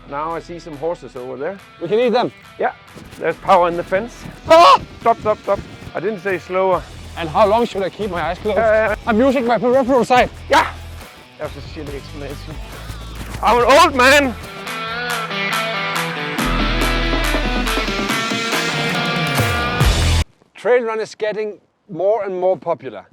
Now I see some horses over there. We can eat them. Yeah, there's power in the fence. Ah! Stop, stop, stop. I didn't say slower. And how long should I keep my eyes closed? I'm using my peripheral sight. Yeah! That was a shitty explanation. I'm an old man! Trail run is getting more and more popular.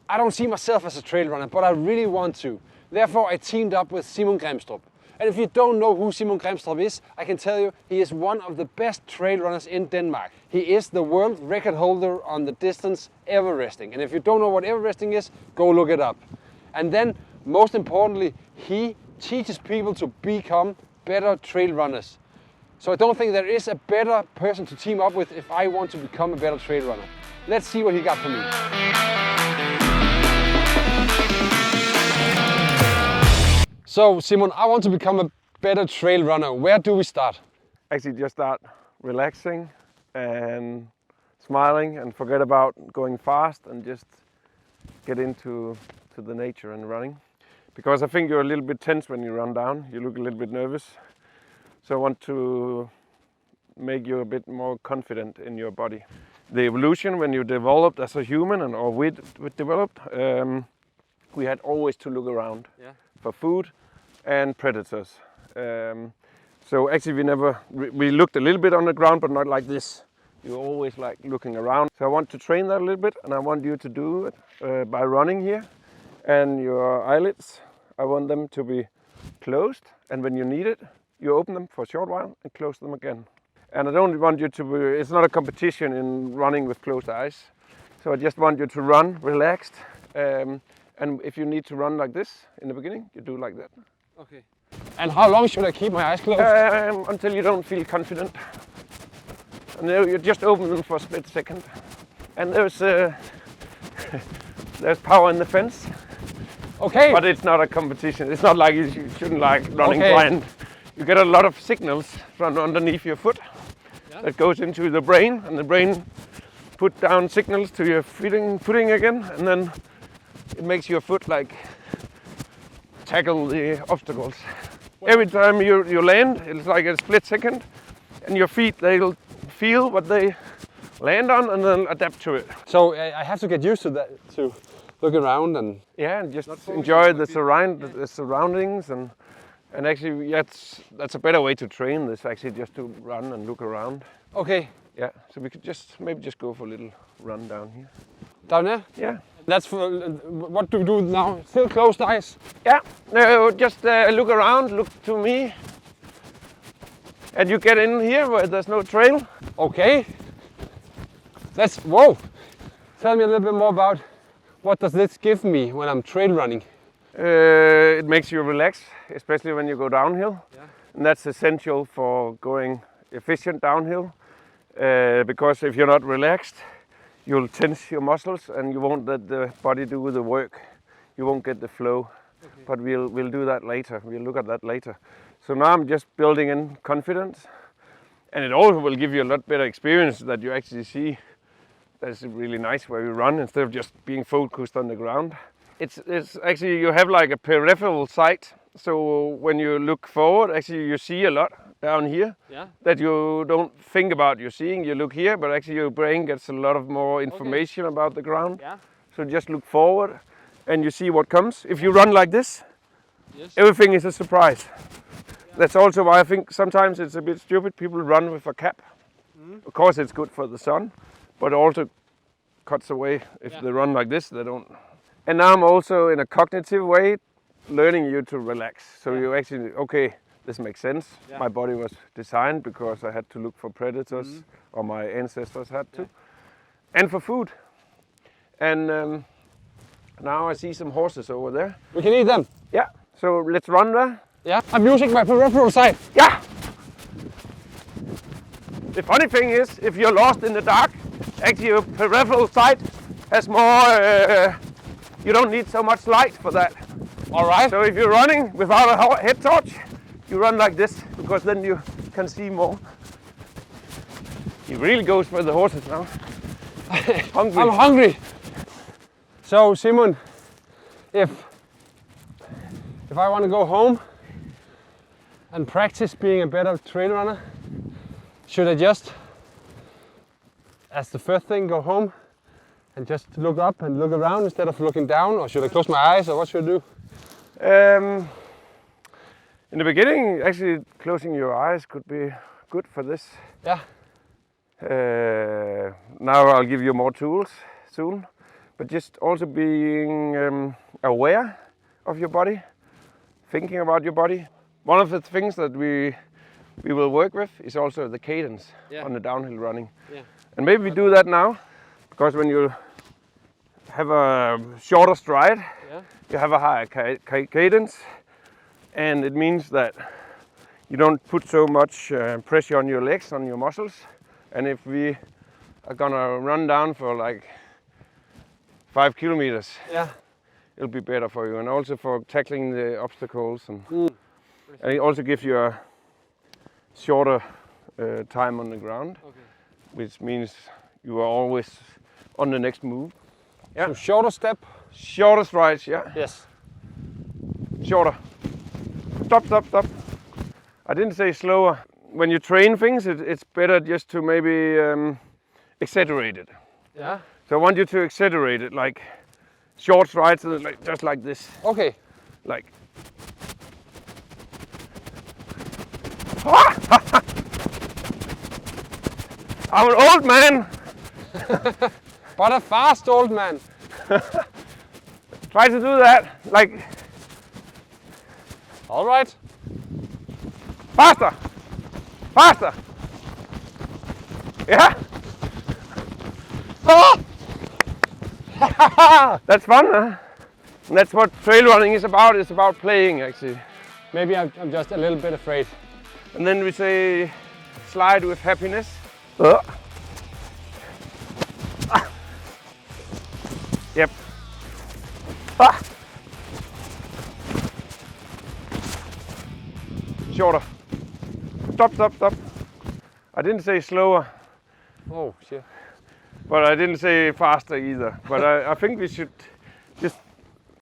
I don't see myself as a trail runner, but I really want to. Therefore, I teamed up with Simon Grimstrup. And if you don't know who Simon Grimstrup is, I can tell you he is one of the best trail runners in Denmark. He is the world record holder on the distance Everesting. And if you don't know what Everesting is, go look it up. And then, most importantly, he teaches people to become better trail runners. So I don't think there is a better person to team up with if I want to become a better trail runner. Let's see what he got for me. So Simon, I want to become a better trail runner. Where do we start? Actually, just start relaxing and smiling and forget about going fast and just get into the nature and running. Because I think you're a little bit tense when you run down. You look a little bit nervous. So I want to make you a bit more confident in your body. The evolution when you developed as a human or we developed, we had always to look around for food and predators. So actually we looked a little bit on the ground, but not like this. You're always like looking around. So I want to train that a little bit, and I want you to do it by running here. And your eyelids, I want them to be closed, and when you need it, you open them for a short while and close them again. And I don't want you to be, it's not a competition in running with closed eyes. So I just want you to run relaxed. And if you need to run like this in the beginning, you do like that. Okay. And how long should I keep my eyes closed? Until you don't feel confident. And then you just open them for a split second. And there's power in the fence. Okay. But it's not a competition. It's not like you shouldn't like running blind. You get a lot of signals from underneath your foot that goes into the brain, and the brain put down signals to your footing again, and then it makes your foot like tackle the obstacles. Every time you land, it's like a split second, and your feet, they'll feel what they land on and then adapt to it. So I have to get used to that, to look around and and just enjoy the surroundings and actually that's a better way to train this, actually, just to run and look around. Okay. Yeah, so we could maybe just go for a little run down here. Down there? Yeah. That's for, what do we do now? Still closed eyes? Yeah, no, just look around, look to me. And you get in here where there's no trail. Okay. Whoa! Tell me a little bit more about what does this give me when I'm trail running? It makes you relax, especially when you go downhill. Yeah. And that's essential for going efficient downhill. Because if you're not relaxed, you'll tense your muscles and you won't let the body do the work. You won't get the flow. Okay. But we'll do that later. We'll look at that later. So now I'm just building in confidence. And it also will give you a lot better experience that you actually see that's really nice where you run instead of just being focused on the ground. It's actually, you have like a peripheral sight. So when you look forward, actually you see a lot down here that you don't think about you're seeing. You look here, but actually your brain gets a lot of more information about the ground. Yeah. So just look forward and you see what comes. If you run like this, everything is a surprise. Yeah. That's also why I think sometimes it's a bit stupid. People run with a cap. Of course it's good for the sun, but also cuts away if they run like this, they don't. And now I'm also in a cognitive way learning you to relax. So you actually, okay, this makes sense. Yeah. My body was designed because I had to look for predators, or my ancestors had to, and for food. And now I see some horses over there. We can eat them. Yeah, so let's run there. Yeah, I'm using my peripheral sight. Yeah. The funny thing is, if you're lost in the dark, actually your peripheral sight has more, you don't need so much light for that. All right. So if you're running without a head torch, you run like this, because then you can see more. He really goes for the horses now. Hungry. I'm hungry. So Simon, if I want to go home and practice being a better trail runner, should I just, as the first thing, go home and just look up and look around instead of looking down, or should I close my eyes, or what should I do? In the beginning, actually closing your eyes could be good for this. Yeah. Now I'll give you more tools soon, but just also being aware of your body, thinking about your body. One of the things that we will work with is also the cadence on the downhill running. Yeah. And maybe we do that now, because when you have a shorter stride, you have a higher cadence, and it means that you don't put so much pressure on your legs, on your muscles. And if we are gonna run down for like 5 kilometers, it'll be better for you, and also for tackling the obstacles, and it also gives you a shorter time on the ground, which means you are always on the next move. So shorter step. Shorter strides, Yes. Shorter. Stop, stop, stop. I didn't say slower. When you train things, it's better just to maybe exaggerate it. Yeah. So I want you to exaggerate it, like short strides, like just like this. Okay. Like. I'm an old man. But a fast old man. Try to do that, like. All right. Faster. Faster. Yeah. Oh! That's fun, huh? And that's what trail running is about. It's about playing, actually. Maybe I'm just a little bit afraid. And then we say, slide with happiness. Yep. Ah. Shorter. Stop, stop, stop. I didn't say slower. Oh, shit. But I didn't say faster either. But I think we should